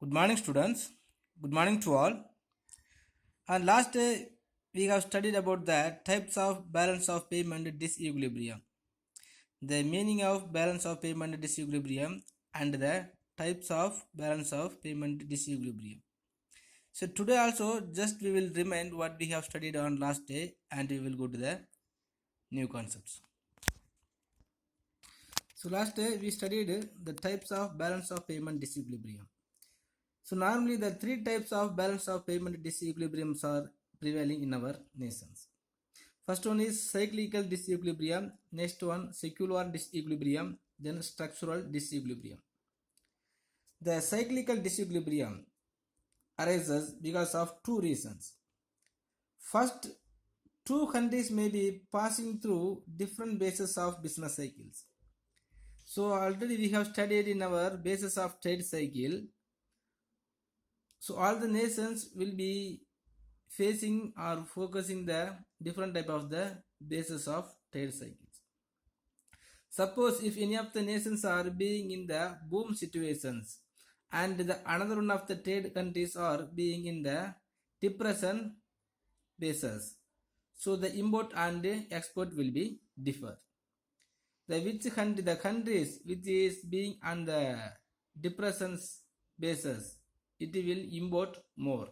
Good morning, students. Good morning to all. And last day we have studied about the types of balance of payment disequilibrium, the meaning of balance of payment disequilibrium, and the types of balance of payment disequilibrium. So today also just we will remind what we have studied on last day, and we will go to the new concepts. So last day we studied the types of balance of payment disequilibrium. So normally the three types of balance of payment disequilibriums are prevailing in our nations. First one is cyclical disequilibrium, next one secular disequilibrium, then structural disequilibrium. The cyclical disequilibrium arises because of two reasons. First, two countries may be passing through different bases of business cycles. So already we have studied in our basis of trade cycle. So all the nations will be facing or focusing the different type of the basis of trade cycles. Suppose if any of the nations are being in the boom situations and the another one of the trade countries are being in the depression basis, so the import and export will be differ. The countries which is being on the depression basis, it will import more.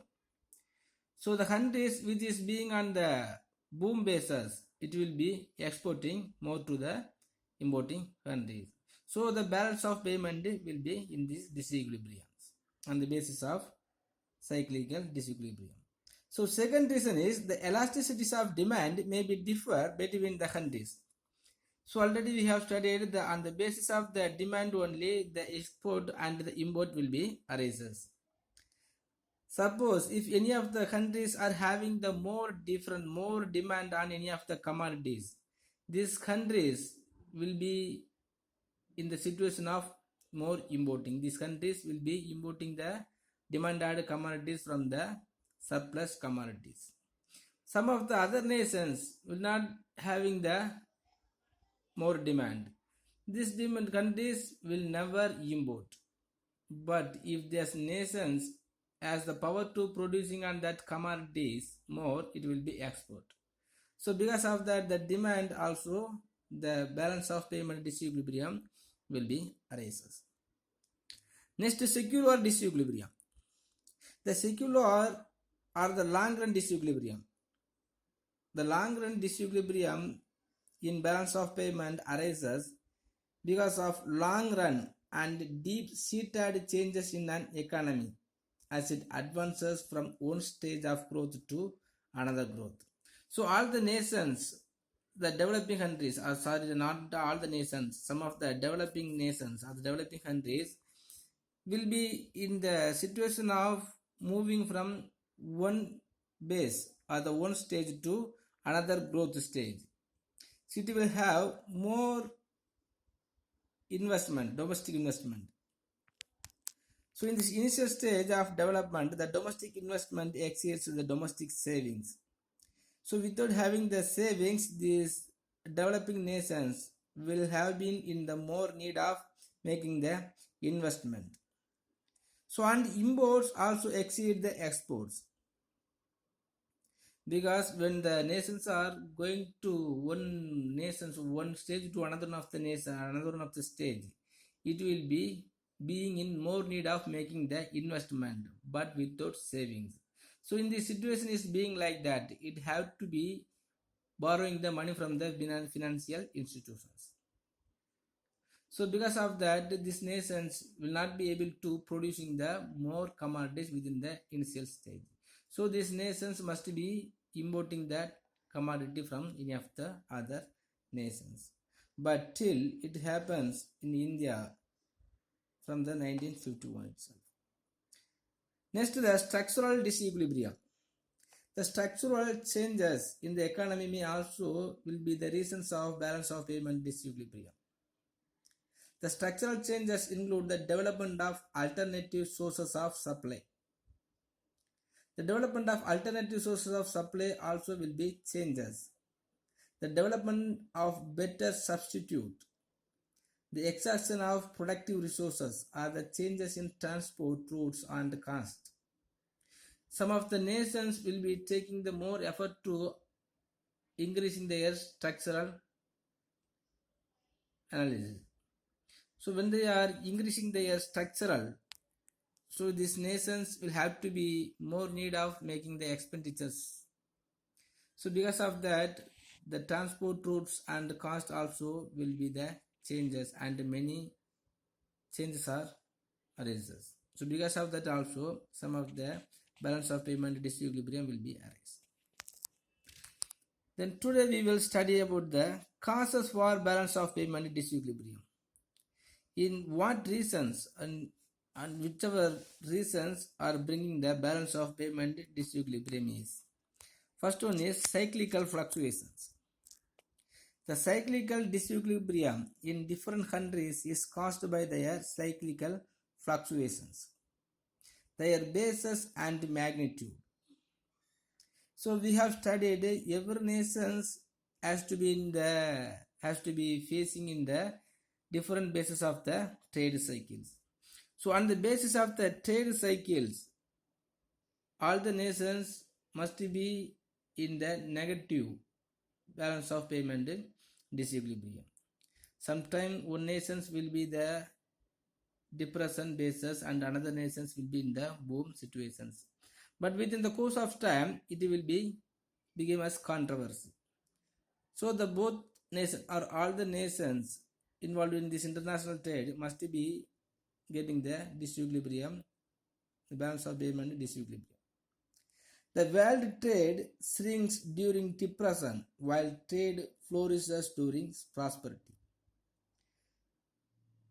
So the countries which is being on the boom basis, it will be exporting more to the importing countries. So the balance of payment will be in these disequilibriums on the basis of cyclical disequilibrium. So second reason is the elasticities of demand may be differ between the countries. So already we have studied on the basis of the demand only the export and the import will be arises. Suppose if any of the countries are having the more demand on any of the commodities, these countries will be in the situation of more importing. These countries will be importing the demanded commodities from the surplus commodities. Some of the other nations will not having the more demand. These demand countries will never import. But if these nations has the power to producing on that commodities more, it will be export. So because of that, the demand also the balance of payment disequilibrium will be arises. Next, secular disequilibrium. The secular or the long run disequilibrium. The long run disequilibrium in balance of payment arises because of long run and deep seated changes in an economy as it advances from one stage of growth to another growth. So all the nations, the developing countries, or sorry, not all the nations, some of the developing nations or the developing countries will be in the situation of moving from one base or the one stage to another growth stage. So it will have more investment, domestic investment. So in this initial stage of development, the domestic investment exceeds the domestic savings. So without having the savings, these developing nations will have been in the more need of making the investment. So and imports also exceed the exports. Because when the nations are going to one stage to another one of the nation, another one of the stage, it will be being in more need of making the investment but without savings. So in this situation is being like that, it have to be borrowing the money from the financial institutions. So because of that, these nations will not be able to producing the more commodities within the initial stage. So these nations must be importing that commodity from any of the other nations. But till it happens in India from the 1951 itself. Next, the structural disequilibrium. The structural changes in the economy may also will be the reasons of balance of payment disequilibrium. The structural changes include the development of alternative sources of supply. The development of alternative sources of supply also will be changes. The development of better substitute. the exhaustion of productive resources or the changes in transport routes and cost. Some of the nations will be taking the more effort to increasing their structural analysis. So when they are increasing their structural, so these nations will have to be more need of making the expenditures. So because of that, the transport routes and the cost also will be the changes, and many changes are arises. So because of that also, some of the balance of payment disequilibrium will be arise. Then today we will study about the causes for balance of payment disequilibrium. In what reasons and whichever reasons are bringing the balance of payment disequilibrium is. First one is cyclical fluctuations. The cyclical disequilibrium in different countries is caused by their cyclical fluctuations, their basis and magnitude. So we have studied every nation has to be facing in the different basis of the trade cycles. So on the basis of the trade cycles, all the nations must be in the negative balance of payment disequilibrium. Sometimes one nations will be the depression basis and another nations will be in the boom situations. But within the course of time, it will be become as controversy. So the both nations or all the nations involved in this international trade must be getting the disequilibrium, the balance of payment disequilibrium. The world trade shrinks during depression while trade flourishes during prosperity.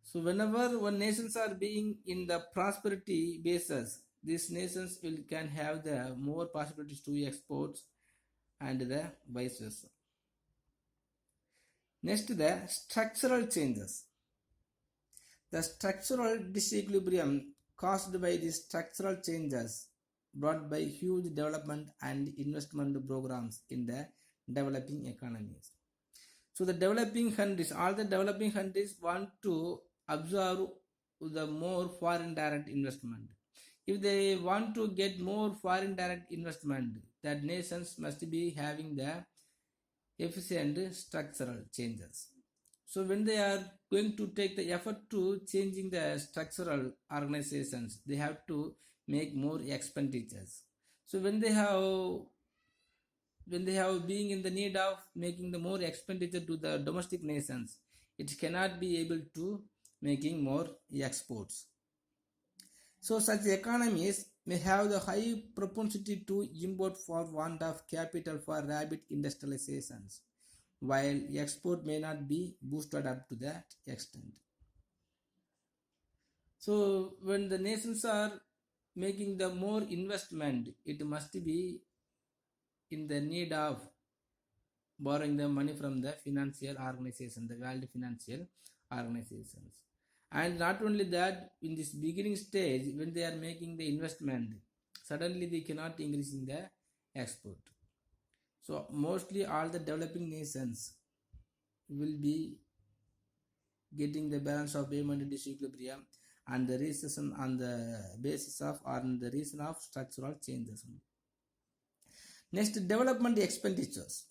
So whenever one nations are being in the prosperity basis, these nations can have the more possibilities to exports and the vice versa. Next, the structural changes. The structural disequilibrium caused by the structural changes brought by huge development and investment programs in the developing economies. So the developing countries, all the developing countries want to absorb the more foreign direct investment. If they want to get more foreign direct investment, that nations must be having the efficient structural changes. So when they are going to take the effort to changing the structural organizations, they have to make more expenditures. So when they have being in the need of making the more expenditure to the domestic nations, it cannot be able to making more exports. So such economies may have the high propensity to import for want of capital for rapid industrializations, while export may not be boosted up to that extent. So when the nations are making the more investment, it must be in the need of borrowing the money from the financial organization, the world financial organizations. And not only that, in this beginning stage, when they are making the investment, suddenly they cannot increase in the export. So mostly all the developing nations will be getting the balance of payment disequilibrium and the recession on the basis of or the reason of structural changes. Next, development expenditures.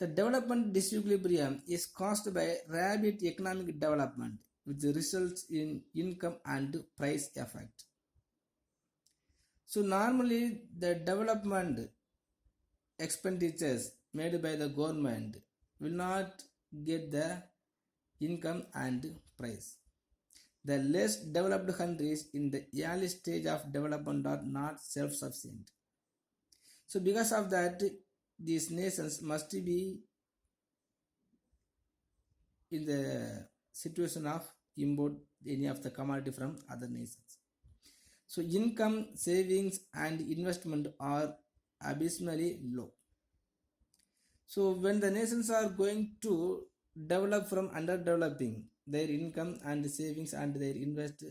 The development disequilibrium is caused by rapid economic development, which results in income and price effect. So normally the development expenditures made by the government will not get the income and price. The less developed countries in the early stage of development are not self-sufficient. So because of that, these nations must be in the situation of import any of the commodity from other nations. So income, savings and investment are abysmally low. So when the nations are going to develop from underdeveloping, their income and savings and their invest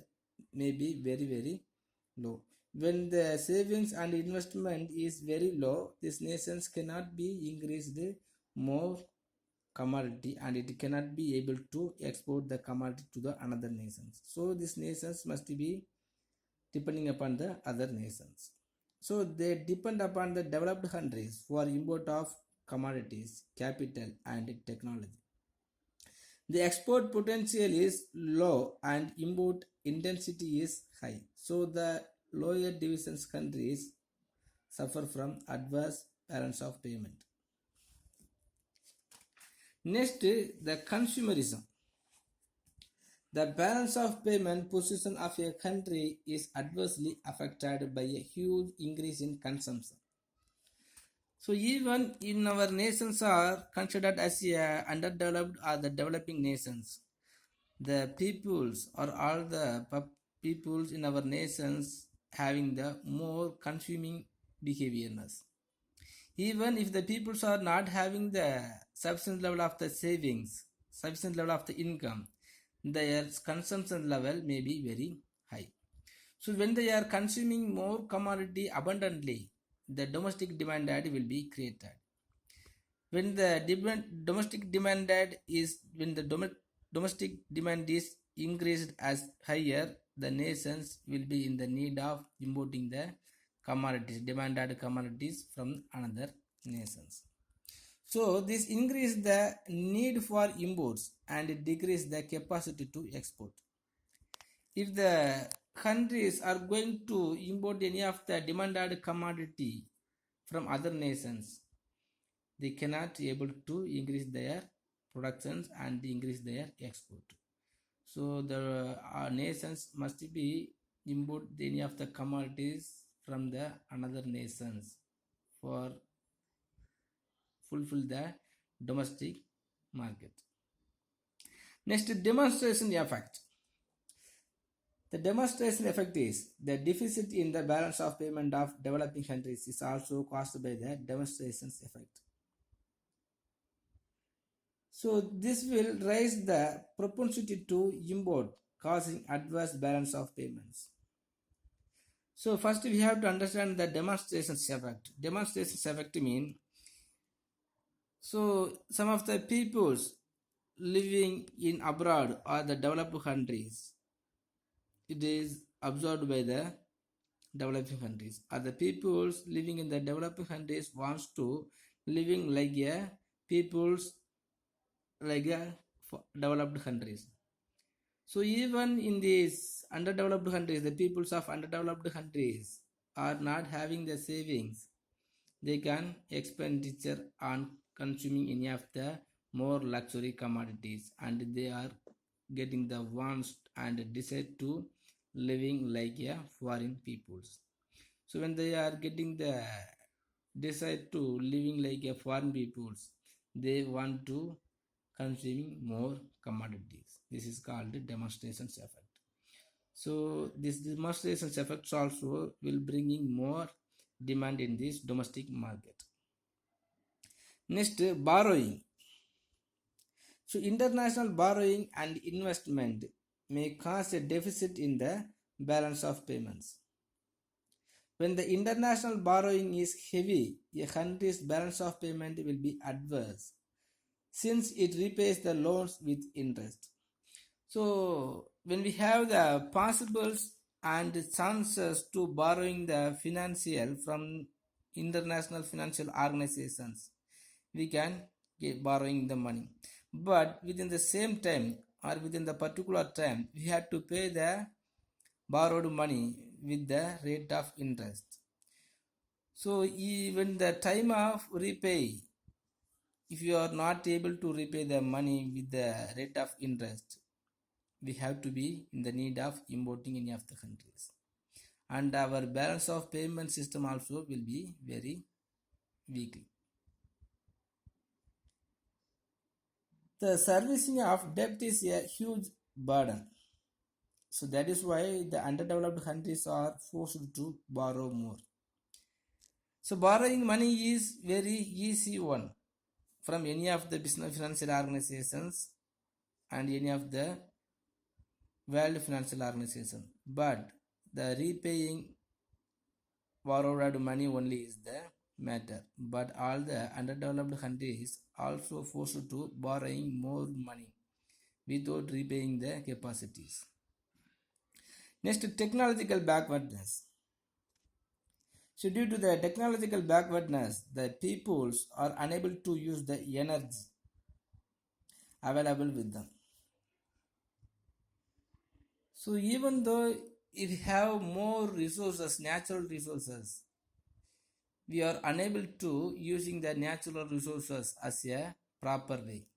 may be very, very low. When the savings and investment is very low, these nations cannot be increased more commodity and it cannot be able to export the commodity to the another nations. So these nations must be depending upon the other nations. So they depend upon the developed countries for import of commodities, capital and technology. The export potential is low and import intensity is high. So the lower divisions countries suffer from adverse balance of payment. Next, the consumerism. The balance of payment position of a country is adversely affected by a huge increase in consumption. So even in our nations are considered as underdeveloped or the developing nations, the peoples or all the peoples in our nations having the more consuming behaviorness. Even if the peoples are not having the sufficient level of the savings, sufficient level of the income, their consumption level may be very high. So when they are consuming more commodity abundantly, the domestic demand will be created. When the domestic demand is increased as higher, the nations will be in the need of importing the commodities, demanded commodities from another nations. So this increase the need for imports and decrease the capacity to export. If the countries are going to import any of the demanded commodity from other nations, they cannot able to increase their productions and increase their export. So the nations must be import any of the commodities from the another nations for fulfill the domestic market. Next, demonstration effect. The demonstration effect is the deficit in the balance of payment of developing countries is also caused by the demonstration effect. So this will raise the propensity to import, causing adverse balance of payments. So first we have to understand the demonstration effect. Demonstration effect means, so some of the peoples living in abroad or the developed countries, it is absorbed by the developing countries. Other peoples living in the developing countries wants to living like a peoples like a developed countries. So even in these underdeveloped countries, the peoples of underdeveloped countries are not having the savings. They can expenditure on consuming any of the more luxury commodities and they are getting the wants and decide to living like a foreign peoples. So when they are getting the decide to living like a foreign peoples, they want to consuming more commodities. This is called the demonstration effect. So this demonstration effects also will bringing more demand in this domestic market. Next, borrowing. So international borrowing and investment may cause a deficit in the balance of payments. When the international borrowing is heavy, a country's balance of payment will be adverse since it repays the loans with interest. So when we have the possibles and chances to borrowing the financial from international financial organizations, we can get borrowing the money. But within the same time or within the particular time, we have to pay the borrowed money with the rate of interest. So even the time of repay, if you are not able to repay the money with the rate of interest, we have to be in the need of importing any of the countries. And our balance of payment system also will be very weak. The servicing of debt is a huge burden. So that is why the underdeveloped countries are forced to borrow more. So borrowing money is very easy one from any of the business financial organizations and any of the world financial organization. But the repaying borrowed money only is the matter, but all the underdeveloped countries also forced to borrowing more money without repaying the capacities. Next, technological backwardness. So due to the technological backwardness, the peoples are unable to use the energy available with them. So even though if we have more resources, natural resources, we are unable to using the natural resources as a proper way.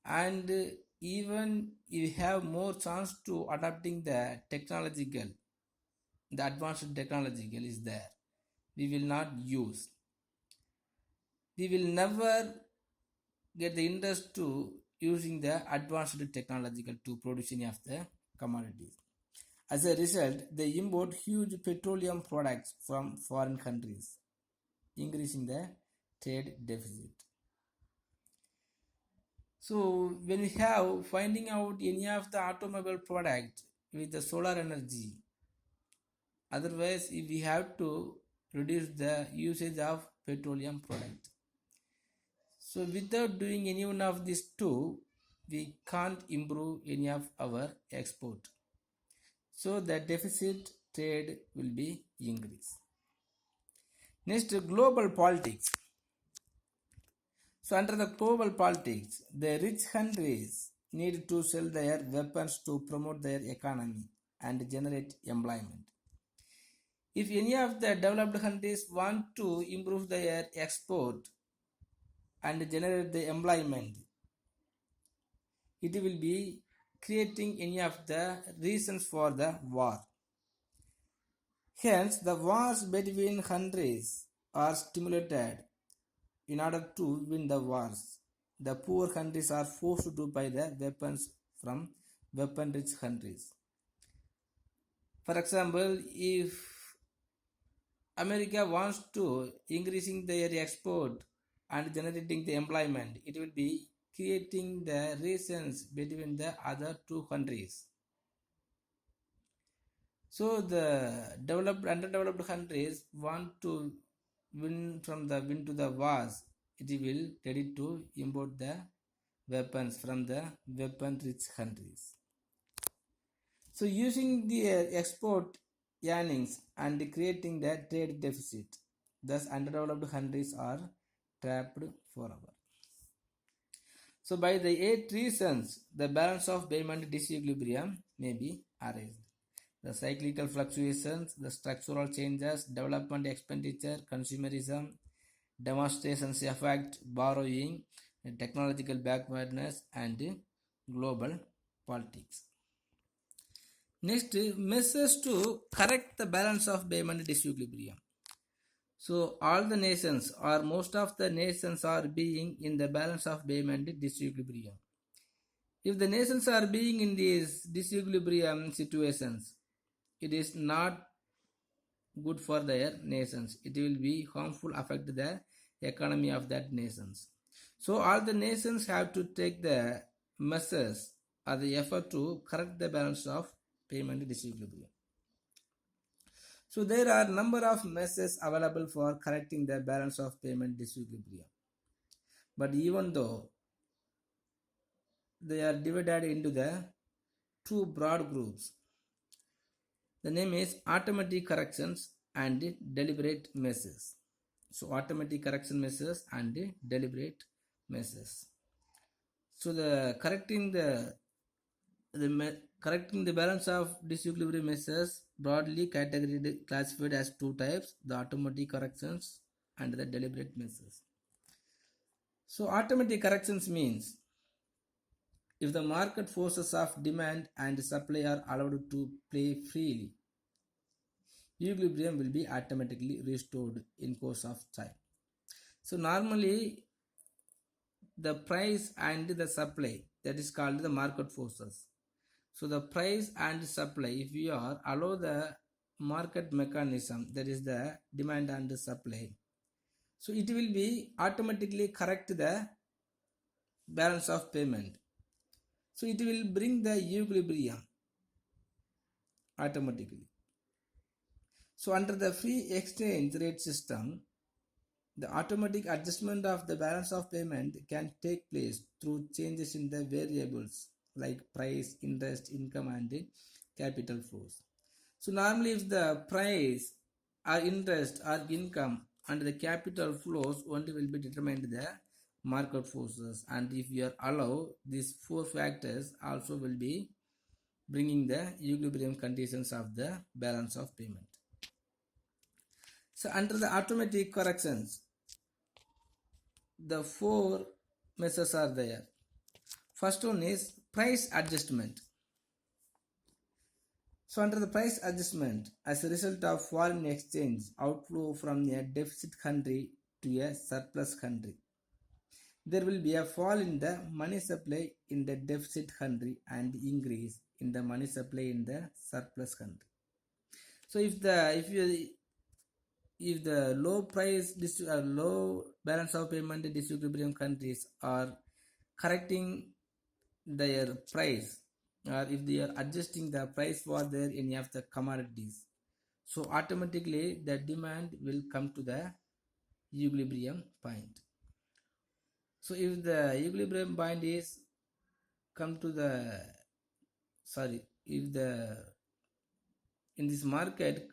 And even if we have more chance to adapting the technological, the advanced technological is there, we will not use. We will never get the interest to using the advanced technological to produce any of the commodities. As a result, they import huge petroleum products from foreign countries, increasing the trade deficit. So when we have finding out any of the automobile product with the solar energy, otherwise if we have to reduce the usage of petroleum product. So without doing any one of these two, we can't improve any of our export. So the deficit trade will be increased. Next, global politics. So under the global politics, the rich countries need to sell their weapons to promote their economy and generate employment. If any of the developed countries want to improve their export and generate the employment, it will be creating any of the reasons for the war. Hence, the wars between countries are stimulated in order to win the wars. The poor countries are forced to buy the weapons from weapon-rich countries. For example, if America wants to increasing their export and generating the employment, it will be creating the reasons between the other two countries. So the developed underdeveloped countries want to win to the wars. It will ready to import the weapons from the weapon rich countries. So using the export earnings and creating the trade deficit, thus underdeveloped countries are trapped forever. So by the 8 reasons, the balance of payment disequilibrium may be erased. The cyclical fluctuations, the structural changes, development expenditure, consumerism, demonstrations effect, borrowing, technological backwardness, and global politics. Next, measures to correct the balance of payment disequilibrium. So all the nations or most of the nations are being in the balance of payment disequilibrium. If the nations are being in these disequilibrium situations, it is not good for their nations. It will be harmful affect the economy of that nations. So all the nations have to take the measures or the effort to correct the balance of payment disequilibrium. So there are number of measures available for correcting the balance of payment disequilibrium. But even though they are divided into the two broad groups, the name is automatic corrections and deliberate measures. So automatic correction measures and deliberate measures. So the correcting the balance of disequilibrium measures broadly classified as two types: the automatic corrections and the deliberate measures. So automatic corrections means if the market forces of demand and supply are allowed to play freely, equilibrium will be automatically restored in course of time. So normally the price and the supply, that is called the market forces. So the price and supply, if we are allow the market mechanism, that is the demand and the supply, so it will be automatically correct the balance of payment. So it will bring the equilibrium automatically. So under the free exchange rate system, the automatic adjustment of the balance of payment can take place through changes in the variables like price, interest, income, and capital flows. So normally if the price or interest or income and the capital flows only will be determined the market forces, and if you are allow these four factors also will be bringing the equilibrium conditions of the balance of payment. So under the automatic corrections, the four measures are there. First one is price adjustment. So under the price adjustment, as a result of foreign exchange outflow from a deficit country to a surplus country, there will be a fall in the money supply in the deficit country and increase in the money supply in the surplus country. So if the low balance of payment disequilibrium countries are correcting their price, or if they are adjusting the price for their any of the commodities, so automatically the demand will come to the equilibrium point. So if the equilibrium point is come to the if the in this market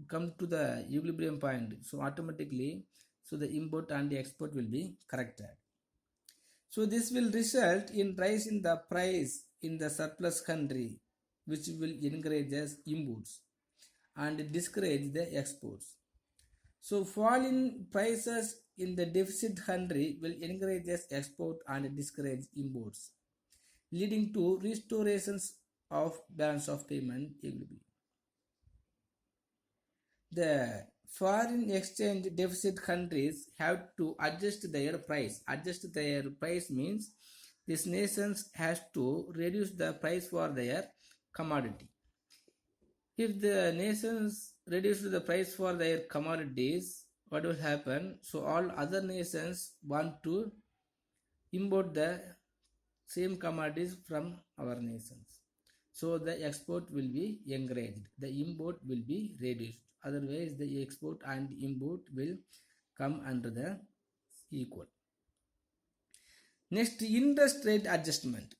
come to the equilibrium point, so automatically so the import and the export will be corrected. So this will result in rise in the price in the surplus country, which will encourage imports and discourage the exports. So fall in prices in the deficit country will encourage export and discourage imports, leading to restorations of balance of payment equilibrium. The foreign exchange deficit countries have to adjust their price. Adjust their price means these nations has to reduce the price for their commodity. If the nations reduce the price for their commodities, what will happen? So all other nations want to import the same commodities from our nations. So the export will be encouraged, the import will be reduced. Otherwise, the export and import will come under the equal. Next, interest rate adjustment.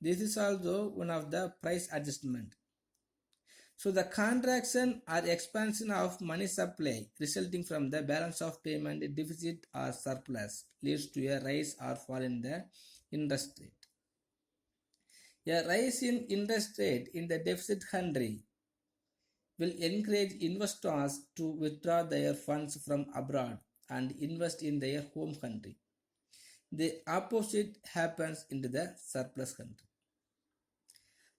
This is also one of the price adjustment. So the contraction or expansion of money supply resulting from the balance of payment deficit or surplus leads to a rise or fall in the interest rate. A rise in interest rate in the deficit country will encourage investors to withdraw their funds from abroad and invest in their home country. The opposite happens in the surplus country.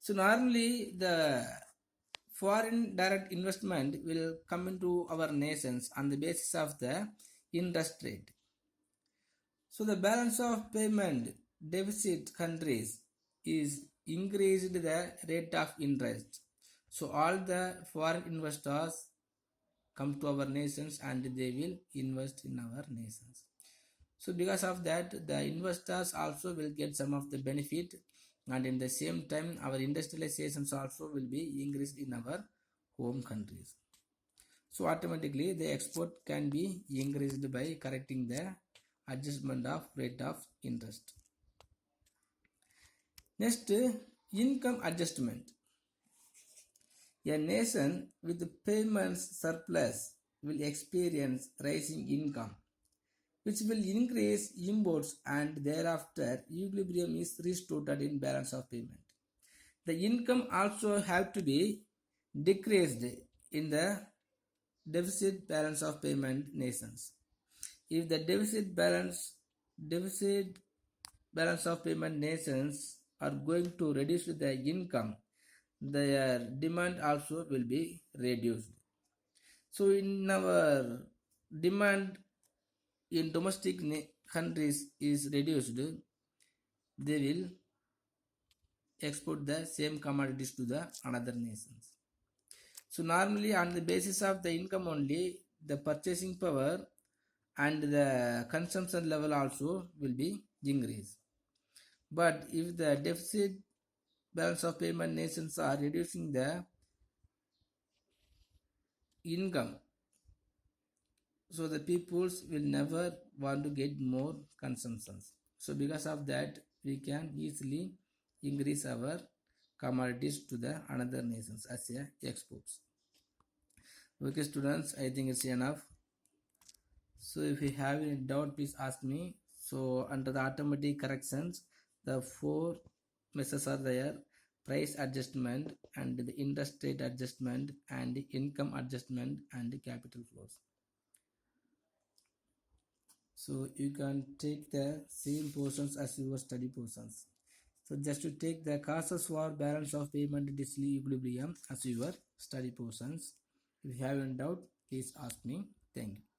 So normally the foreign direct investment will come into our nations on the basis of the interest rate. So the balance of payment deficit countries is increased the rate of interest. So all the foreign investors come to our nations and they will invest in our nations. So because of that, the investors also will get some of the benefit, and in the same time our industrializations also will be increased in our home countries. So automatically the export can be increased by correcting the adjustment of rate of interest. Next, income adjustment. A nation with payments surplus will experience rising income, which will increase imports, and thereafter equilibrium is restored in balance of payment. The income also have to be decreased in the deficit balance of payment nations. If the deficit balance of payment nations are going to reduce the income, their demand also will be reduced. So in our demand in domestic countries is reduced, they will export the same commodities to the another nations. So normally on the basis of the income only, the purchasing power and the consumption level also will be increased. But if the deficit balance of payment nations are reducing the income. So the peoples will never want to get more consumptions. So because of that, we can easily increase our commodities to the another nations as a exports. Okay students, I think it's enough. So if you have any doubt, please ask me. So under the automatic corrections, the four measures are there: price adjustment and the interest rate adjustment and the income adjustment and the capital flows. So you can take the same portions as your study portions. So just to take the causes for balance of payment disequilibrium as your study portions. If you have any doubt, please ask me. Thank you.